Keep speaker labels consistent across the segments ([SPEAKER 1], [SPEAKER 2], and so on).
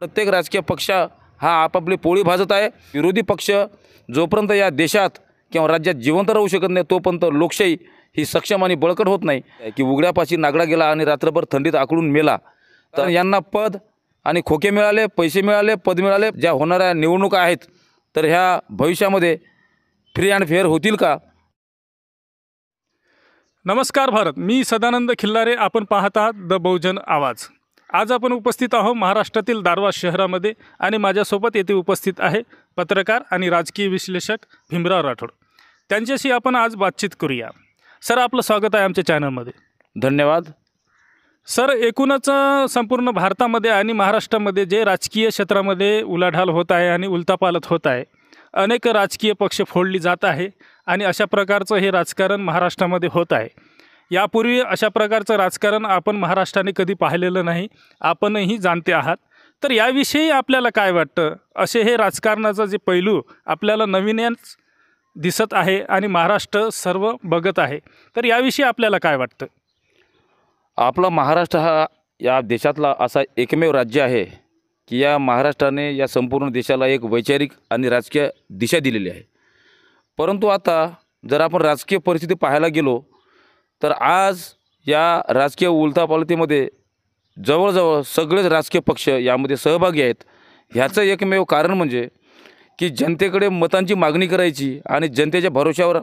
[SPEAKER 1] प्रत्येक राजकीय पक्ष हा आपापली पोळी भाजत आहे। विरोधी पक्ष जोपर्यंत या देशात किंवा राज्यात जिवंत राहू शकत नाही तोपर्यंत लोकशाही ही सक्षम आणि बळकट होत नाही। की उघड्यापाशी नागडा गेला आणि रात्रभर थंडीत आखडून मेला तर यांना पद आणि खोके मिळाले, पैसे मिळाले, पद मिळाले। ज्या होणाऱ्या निवडणुका आहेत तर ह्या भविष्यामध्ये फ्री अँड फेअर होतील का?
[SPEAKER 2] नमस्कार भारत, मी सदानंद खिल्लारे, आपण पाहत आहात द बहुजन आवाज। आज आपण उपस्थित आहोत महाराष्ट्रातील दारव्हा शहरामध्ये आणि माझ्यासोबत येथे उपस्थित आहे पत्रकार आणि राजकीय विश्लेषक भीमराव राठोड। त्यांच्याशी आपण आज बातचीत करूया। सर, आपलं स्वागत आहे आमच्या चॅनलमध्ये।
[SPEAKER 1] धन्यवाद
[SPEAKER 2] सर, एकूणच संपूर्ण भारतामध्ये आणि महाराष्ट्रामध्ये जे राजकीय क्षेत्रामध्ये उलाढाल होत आहे आणि उलथापालथ होत आहे, अनेक राजकीय पक्ष फोडली जात आहे आणि अशा प्रकारचं हे राजकारण महाराष्ट्रामध्ये होत आहे। यापूर्वी अशा प्रकारचं राजकारण आपण महाराष्ट्राने कधी पाहिलेलं नाही, आपणही जाणते आहात। तर याविषयी आपल्याला काय वाटतं? असे हे राजकारणाचा जे पैलू आपल्याला नवीनच दिसत आहे आणि महाराष्ट्र सर्व बघत आहे, तर याविषयी आपल्याला काय वाटतं?
[SPEAKER 1] आपला महाराष्ट्र हा या देशातला असा एकमेव राज्य आहे की या महाराष्ट्राने या संपूर्ण देशाला एक वैचारिक आणि राजकीय दिशा दिलेली आहे। परंतु आता जर आपण राजकीय परिस्थिती पाहायला गेलो तर आज या राजकीय उलथापालथीमध्ये जवळजवळ सगळेच राजकीय पक्ष यामध्ये सहभागी आहेत। ह्याचं एकमेव कारण म्हणजे की जनतेकडे मतांची मागणी करायची आणि जनतेच्या भरोश्यावर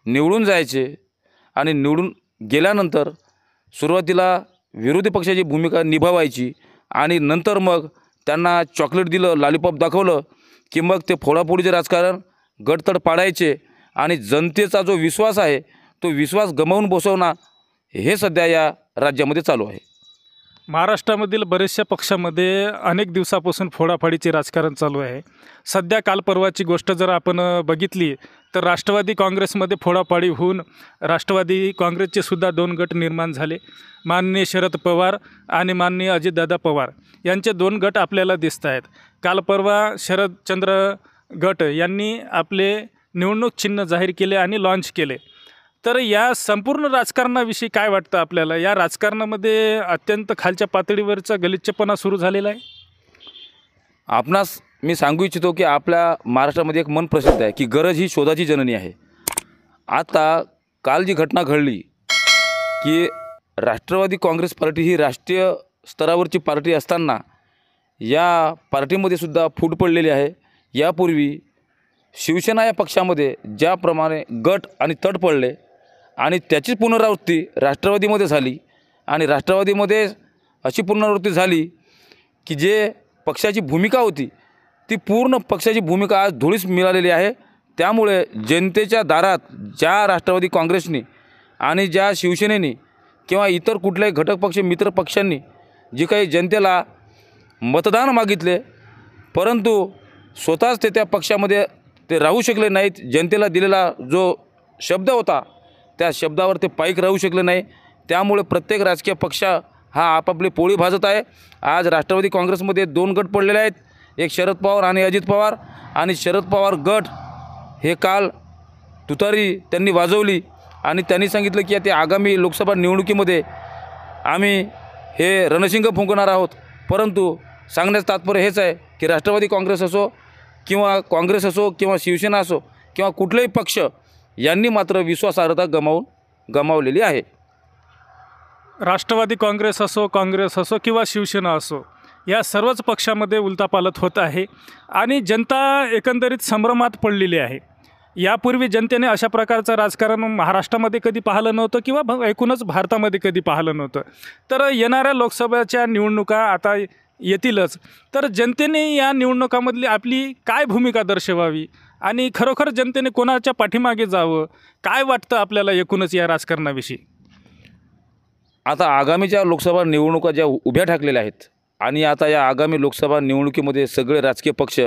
[SPEAKER 1] निवडून जायचे आणि निवडून गेल्यानंतर सुरुवातीला विरोधी पक्षाची भूमिका निभावायची आणि नंतर मग त्यांना चॉकलेट दिलं, लॉलीपॉप दाखवलं की मग ते फोडाफोडीचे राजकारण गडतड पाडायचे आणि जनतेचा जो विश्वास आहे तो विश्वास गमावून बसवणं हे सध्या या राज्यामध्ये चालू आहे।
[SPEAKER 2] महाराष्ट्रामधील बरेचशा पक्षामध्ये अनेक दिवसापासून फोडाफोडीचे राजकारण चालू आहे। सध्या काल परवाची गोष्ट जर आपण बघितली तर राष्ट्रवादी काँग्रेसमध्ये फोडाफोडी होऊन राष्ट्रवादी काँग्रेसचे सुद्धा 2 गट निर्माण झाले। माननीय शरद पवार आणि माननीय अजितदादा पवार यांचे 2 गट आपल्याला दिसत आहेत। काल परवा शरदचंद्र गट यांनी आपले निवडणूक चिन्ह जाहीर केले आणि लॉन्च केले। तर या संपूर्ण राजकारणाविषयी काय वाटतं आपल्याला? या राजकारणामध्ये अत्यंत खालच्या पातळीवरचा गलिच्छपणा सुरू झालेला आहे।
[SPEAKER 1] आपणास मी सांगू इच्छितो की आपल्या महाराष्ट्रामध्ये एक मन प्रसिद्ध आहे की गरज ही शोधाची जननी आहे। आता काल जी घटना घडली की राष्ट्रवादी काँग्रेस पार्टी ही राष्ट्रीय स्तरावरची पार्टी असताना या पार्टीमध्ये सुद्धा फूट पडलेली आहे। यापूर्वी शिवसेना या पक्षामध्ये ज्याप्रमाणे गट आणि तट पडले आणि त्याची पुनरावृत्ती राष्ट्रवादीमध्ये झाली आणि राष्ट्रवादीमध्ये अशी पुनरावृत्ती झाली की जे पक्षाची भूमिका होती ती पूर्ण पक्षाची भूमिका आज धुळीस मिळालेली आहे। त्यामुळे जनतेच्या दारात ज्या राष्ट्रवादी काँग्रेसनी आणि ज्या शिवसेनेनी किंवा इतर कुठल्याही घटक पक्ष मित्र पक्षांनी जे काही जनतेला मतदान मागितले परंतु स्वतःच ते त्या पक्षामध्ये ते राहू शकले नाहीत। जनतेला दिलेला जो शब्द होता त्या शब्दावर ते पाईक राहू शकले नाही। त्यामुळे प्रत्येक राजकीय पक्ष हा आपापली पोळी भाजत आहे। आज राष्ट्रवादी काँग्रेसमध्ये 2 गट पडलेले आहेत, एक शरद पवार आणि अजित पवार। आणि शरद पवार गट हे काल तुतारी त्यांनी वाजवली आणि त्यांनी सांगितलं की ते आगामी लोकसभा निवडणुकीमध्ये आम्ही हे रणशिंग फुंकणार आहोत। परंतु सांगण्याचं तात्पर्य हेच आहे की राष्ट्रवादी काँग्रेस असो किंवा काँग्रेस असो किंवा शिवसेना असो किंवा कुठलेही पक्ष यांनी मात्र विश्वासार्हता गमावलेली आहे।
[SPEAKER 2] राष्ट्रवादी काँग्रेस असो किंवा शिवसेना असो, या सर्वच पक्षामध्ये उलथापालथ होत आहे आणि जनता एकंदरीत संभ्रमात पडलेली आहे। यापूर्वी जनतेने अशा प्रकारचं राजकारण महाराष्ट्रामध्ये कधी पाहिलं नव्हतं किंवा एकूणच भारतामध्ये कधी पाहिलं नव्हतं। तर येणाऱ्या लोकसभेच्या निवडणुका आता येतीलच, तर जनतेने या निवडणुकामधली आपली काय भूमिका दर्शवावी आणि खरोखर जनतेने कोणाच्या पाठीमागे जावं, काय वाटतं आपल्याला एकूणच या राजकारणाविषयी?
[SPEAKER 1] आता आगामीच्या लोकसभा निवडणुका ज्या उभ्या ठाकलेल्या आहेत आणि आता या आगामी लोकसभा निवडणुकीमध्ये सगळे राजकीय पक्ष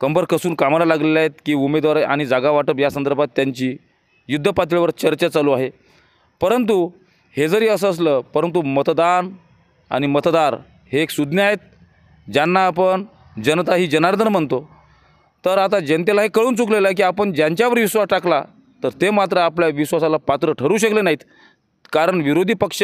[SPEAKER 1] कंबर कसून कामाला लागलेले आहेत की उमेदवार आणि जागा वाटप या संदर्भात त्यांची युद्धपातळीवर चर्चा चालू आहे। परंतु हे जरी असं असलं परंतु मतदान आणि मतदार हे एक सुज्ञ आहेत, ज्यांना आपण जनता ही जनार्दन म्हणतो। तर आता जनतेला हे कळून चुकलेलं आहे की आपण ज्यांच्यावर विश्वास टाकला तर ते मात्र आपल्या विश्वासाला पात्र ठरू शकले नाहीत। कारण विरोधी पक्ष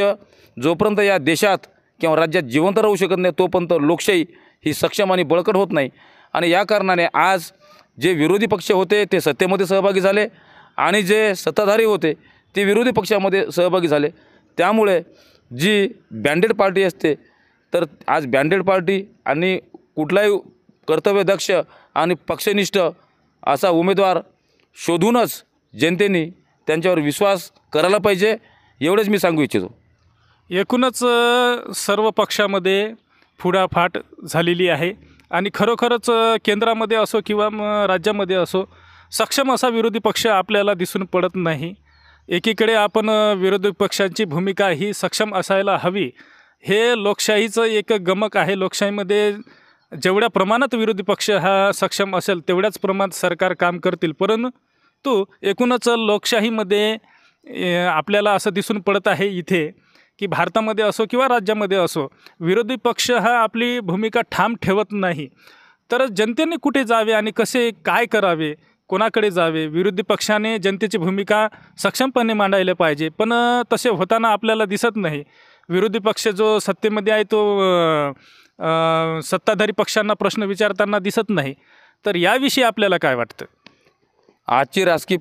[SPEAKER 1] जोपर्यंत या देशात किंवा राज्यात जिवंत राहू शकत नाही तोपर्यंत लोकशाही ही सक्षम आणि बळकट होत नाही. आणि या कारणाने आज जे विरोधी पक्ष होते ते सत्तेमध्ये सहभागी झाले आणि जे सत्ताधारी होते ते विरोधी पक्षामध्ये सहभागी झाले. त्यामुळे जी बँडेड पार्टी असते तर आज बँडेड पार्टी आणि कुठलाही कर्तव्यदक्ष आणि पक्षनिष्ठ असा उमेदवार शोधूनच जनतेने त्यांच्यावर विश्वास करायला पाहिजे, एवढंच मी सांगू इच्छितो.
[SPEAKER 2] एकूणच सर्व पक्षामध्ये फुडाफाट झालेली आहे आणि खरोखरच केंद्रामध्ये असो किंवा राज्यामध्ये असो सक्षम असा विरोधी पक्ष आपल्याला दिसून पडत नाही. एकीकडे आपण विरोधी पक्षांची भूमिका ही सक्षम असायला हवी, हे लोकशाहीचं एक गमक आहे. लोकशाहीमध्ये जेवढ्या प्रमाणात विरोधी पक्ष हा सक्षम असेल तेवढ्याच प्रमाणात सरकार काम करतील. परंतु एकूणच लोकशाहीमध्ये आपल्याला असं दिसून पडत आहे इथे की भारतामध्ये असो किंवा राज्यामध्ये असो विरोधी पक्ष हा आपली भूमिका ठाम ठेवत नाही. तर जनतेने कुठे जावे आणि कसे काय करावे, कोणाकडे जावे, विरोधी पक्षाने जनतेची भूमिका सक्षमपणे मांडायला पाहिजे. पण तसे होताना आपल्याला दिसत नाही. विरोधी पक्ष जो सत्तेमध्ये आहे तो सत्ताधारी पक्षांना प्रश्न विचारताना दिसत नाही. तर याविषयी आपल्याला काय वाटतं?
[SPEAKER 1] आजची राजकीय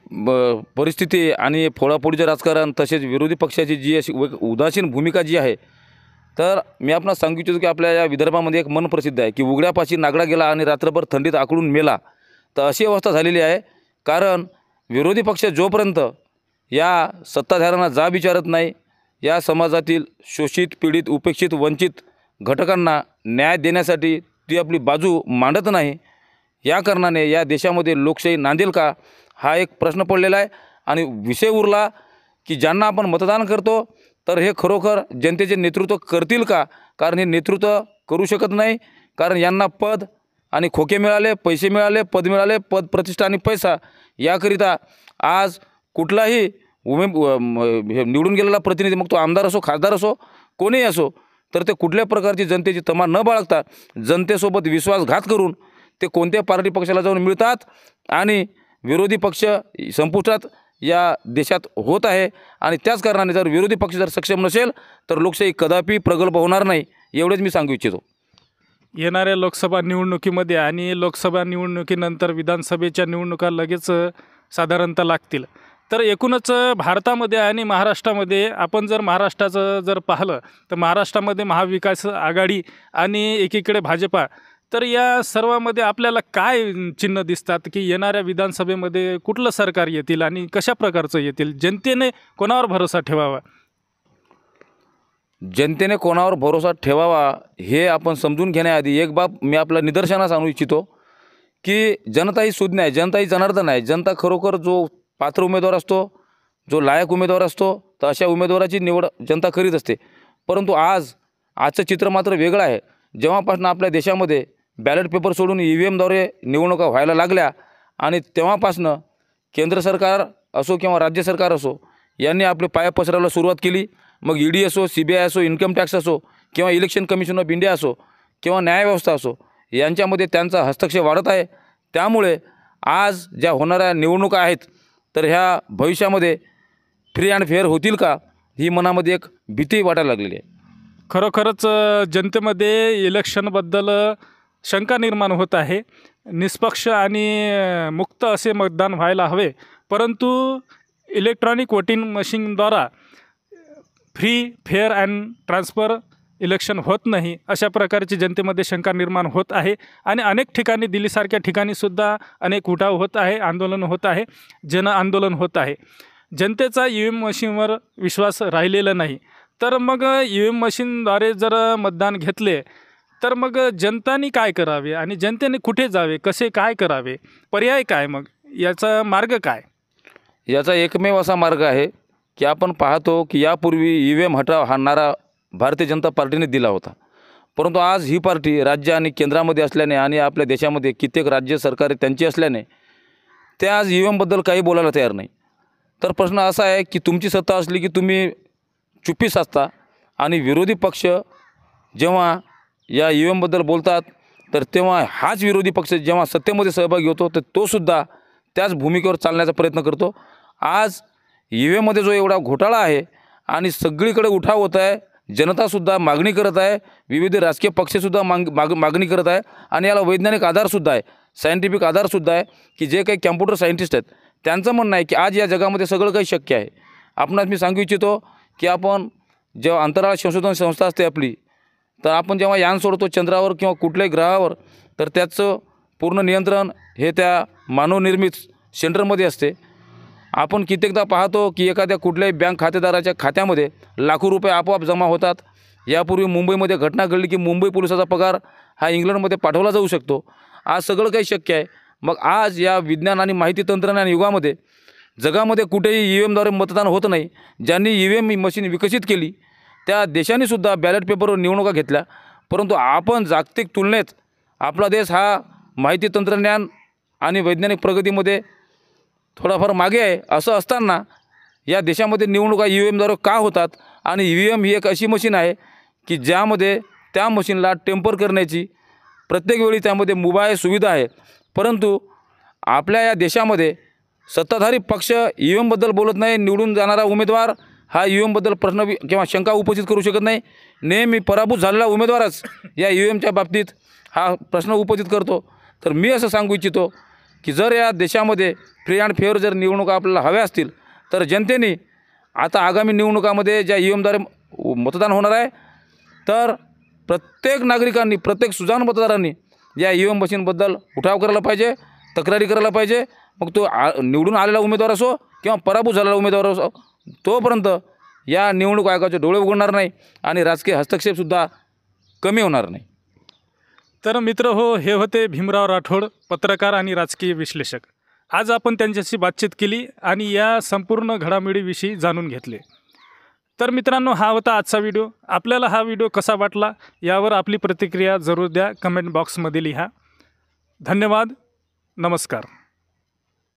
[SPEAKER 1] परिस्थिती आणि फोडाफोडीचे राजकारण तसेच विरोधी पक्षाची जी अशी उदासीन भूमिका जी आहे, तर मी आपणास सांगू इच्छितो की आपल्या या विदर्भामध्ये एक मन प्रसिद्ध आहे की उघड्यापाशी नागडा गेला आणि रात्रभर थंडीत आकडून मेला. तर अशी अवस्था झालेली आहे. कारण विरोधी पक्ष जोपर्यंत या सत्ताधाऱ्यांना जाब विचारत नाही, या समाजातील शोषित, पीडित, उपेक्षित, वंचित घटकांना न्याय देण्यासाठी ती आपली बाजू मांडत नाही, या कारणाने या देशामध्ये लोकशाही नांदेल का हा एक प्रश्न पडलेला आहे. आणि विषय उरला की ज्यांना आपण मतदान करतो तर हे खरोखर जनतेचे नेतृत्व करतील का? कारण हे नेतृत्व करू शकत नाही. कारण यांना पद आणि खोके मिळाले, पैसे मिळाले, पद मिळाले, पद, प्रतिष्ठा आणि पैसा याकरिता आज कुठलाही हे निवडून गेलेला प्रतिनिधी, मग तो आमदार असो, खासदार असो, कोणीही असो, तर ते कुठल्या प्रकारची जनतेची तमा न बाळगता जनतेसोबत विश्वासघात करून ते कोणत्या पार्टी पक्षाला जाऊन मिळतात आणि विरोधी पक्ष संपुष्टात या देशात होत आहे. आणि त्याच कारणाने जर विरोधी पक्ष जर सक्षम नसेल तर लोकशाही कदापि प्रगल्भ होणार नाही, एवढेच मी सांगू इच्छितो.
[SPEAKER 2] येणाऱ्या लोकसभा निवडणुकीमध्ये आणि लोकसभा निवडणुकीनंतर विधानसभेच्या निवडणुका लगेच साधारणतः लागतील. तर एकूणच भारतामध्ये आणि महाराष्ट्रामध्ये आपण जर महाराष्ट्राचं जर पाहिलं तर महाराष्ट्रामध्ये महाविकास आघाडी आणि एकीकडे भाजपा, तर या सर्वामध्ये आपल्याला काय चिन्ह दिसतात की येणाऱ्या विधानसभेमध्ये कुठलं सरकार येतील आणि कशा प्रकारचं येतील? जनतेने कोणावर भरोसा ठेवावा?
[SPEAKER 1] जनतेने कोणावर भरोसा ठेवावा हे आपण समजून घेण्याआधी एक बाब मी आपल्या निदर्शनास आणू इच्छितो की जनता ही सुज्ञ आहे, जनता ही जनार्दन आहे. जनता खरोखर जो पात्र उमेदवार असतो, जो लायक उमेदवार असतो, तर अशा उमेदवाराची निवड जनता करीत असते. परंतु आजचं चित्र मात्र वेगळं आहे. जेव्हापासून आपल्या देशामध्ये बॅलेट पेपर सोडून EVMद्वारे निवडणुका व्हायला लागल्या आणि तेव्हापासनं केंद्र सरकार असो किंवा राज्य सरकार असो यांनी आपले पाय पसरायला सुरुवात केली. मग ED असो, CBI असो, इन्कम टॅक्स असो किंवा इलेक्शन कमिशन ऑफ इंडिया असो किंवा न्यायव्यवस्था असो, यांच्यामध्ये त्यांचा हस्तक्षेप वाढत आहे. त्यामुळे आज ज्या होणाऱ्या निवडणुका आहेत तर ह्या भविष्यामध्ये फ्री अँड फेअर होतील का ही मनामध्ये एक भीती वाटायला लागलेली आहे.
[SPEAKER 2] खरोखरच जनतेमध्ये इलेक्शनबद्दल शंका निर्माण होत आहे. निष्पक्ष आणि मुक्त असे मतदान व्हायला हवे, परंतु इलेक्ट्रॉनिक वोटिंग मशीनद्वारा free, fair and transfer election होत नाही, अशा प्रकारची जनतेमध्ये शंका निर्माण होत आहे. आणि अनेक ठिकाणी, दिल्लीसारख्या ठिकाणीसुद्धा अनेक उठाव होत आहे, आंदोलन होत आहे, जन आंदोलन होत आहे. जनतेचा EVM मशीनवर विश्वास राहिलेला नाही. तर मग EVM मशीनद्वारे जर मतदान घेतले तर मग जनतानी काय करावे आणि जनतेने कुठे जावे, कसे काय करावे, पर्याय काय, मग याचा मार्ग काय?
[SPEAKER 1] याचा एकमेव असा मार्ग आहे की आपण पाहतो की यापूर्वी EVM हटाव हा नारा भारतीय जनता पार्टीने दिला होता. परंतु आज ही पार्टी राज्य आणि केंद्रामध्ये असल्याने आणि आपल्या देशामध्ये कित्येक राज्य सरकारे त्यांची असल्याने ते आज EVMबद्दल काही बोलायला तयार नाही. तर प्रश्न असा आहे की तुमची सत्ता असली की तुम्ही चुप्पीस असता आणि विरोधी पक्ष जेव्हा या EVMबद्दल बोलतात तर तेव्हा हाच विरोधी पक्ष जेव्हा सत्तेमध्ये सहभागी होतो तर तोसुद्धा त्याच भूमिकेवर चालण्याचा प्रयत्न करतो. आज EVMमध्ये जो एवढा घोटाळा आहे आणि सगळीकडे उठाव होत आहे जनतासुद्धा मागणी करत आहे, विविध राजकीय पक्षसुद्धा मागणी करत आहे आणि याला वैज्ञानिक आधारसुद्धा आहे, सायंटिफिक आधारसुद्धा आहे की जे काही कॅम्प्युटर सायंटिस्ट आहेत त्यांचं म्हणणं आहे की आज या जगामध्ये सगळं काही शक्य आहे. आपणास मी सांगू इच्छितो की आपण जेव्हा अंतराळ संशोधन संस्था असते आपली, तर आपण जेव्हा यान सोडतो चंद्रावर किंवा कुठल्याही ग्रहावर, तर त्याचं पूर्ण नियंत्रण हे त्या मानवनिर्मित सेंटरमध्ये असते. आपण कित्येकदा पाहतो की एखाद्या कुठल्याही बँक खातेदाराच्या खात्यामध्ये लाखो रुपये आपोआप जमा होतात. यापूर्वी मुंबईमध्ये घटना घडली की मुंबई पोलिसाचा पगार हा इंग्लंडमध्ये पाठवला जाऊ शकतो. आज सगळं काही शक्य आहे. मग आज या विज्ञान आणि माहिती तंत्रज्ञान युगामध्ये जगामध्ये कुठेही EVMद्वारे मतदान होत नाही. ज्यांनी EVM मशीन विकसित केली त्या देशांनीसुद्धा बॅलेट पेपरवर निवडणुका घेतल्या, परंतु आपण जागतिक तुलनेत आपला देश हा माहिती तंत्रज्ञान आणि वैज्ञानिक प्रगतीमध्ये थोडाफार मागे आहे. असं असताना या देशामध्ये निवडणुका EVMद्वारे का होतात? आणि EVM ही एक अशी मशीन आहे की ज्यामध्ये त्या मशीनला टेम्पर करण्याची प्रत्येक वेळी त्यामध्ये मोबाईल सुविधा आहे, परंतु आपल्या या देशामध्ये सत्ताधारी पक्ष EVMबद्दल बोलत नाही. निवडून जाणारा उमेदवार हा EVMबद्दल प्रश्न किंवा शंका उपस्थित करू शकत नाही. नेहमी पराभूत झालेला उमेदवारच या EVMच्या बाबतीत हा प्रश्न उपस्थित करतो. तर मी असं सांगू इच्छितो की जर या देशामध्ये फ्री अँड फेअर जर निवडणुका आपल्याला हव्या असतील तर जनतेने आता आगामी निवडणुकामध्ये ज्या EVMद्वारे मतदान होणार आहे, तर प्रत्येक नागरिकांनी, प्रत्येक सुजाण मतदारांनी या EVM मशीनबद्दल उठाव करायला पाहिजे, तक्रारी करायला पाहिजे. मग तो निवडून आलेला उमेदवार असो किंवा पराभूत झालेला उमेदवार असो, तोपर्यंत या निवडणूक आयोगाचे डोळे उघडणार नाही आणि राजकीय हस्तक्षेपसुद्धा कमी होणार नाही.
[SPEAKER 2] तर मित्र हो, हे होते भीमराव राठोड, पत्रकार आणि राजकीय विश्लेषक. आज आपण त्यांच्याशी बातचीत केली आणि या संपूर्ण घडामोडीविषयी जाणून घेतले. तर मित्रांनो, हा होता आजचा व्हिडिओ. आपल्याला हा व्हिडिओ कसा वाटला यावर आपली प्रतिक्रिया जरूर द्या, कमेंट बॉक्समध्ये लिहा. धन्यवाद. नमस्कार.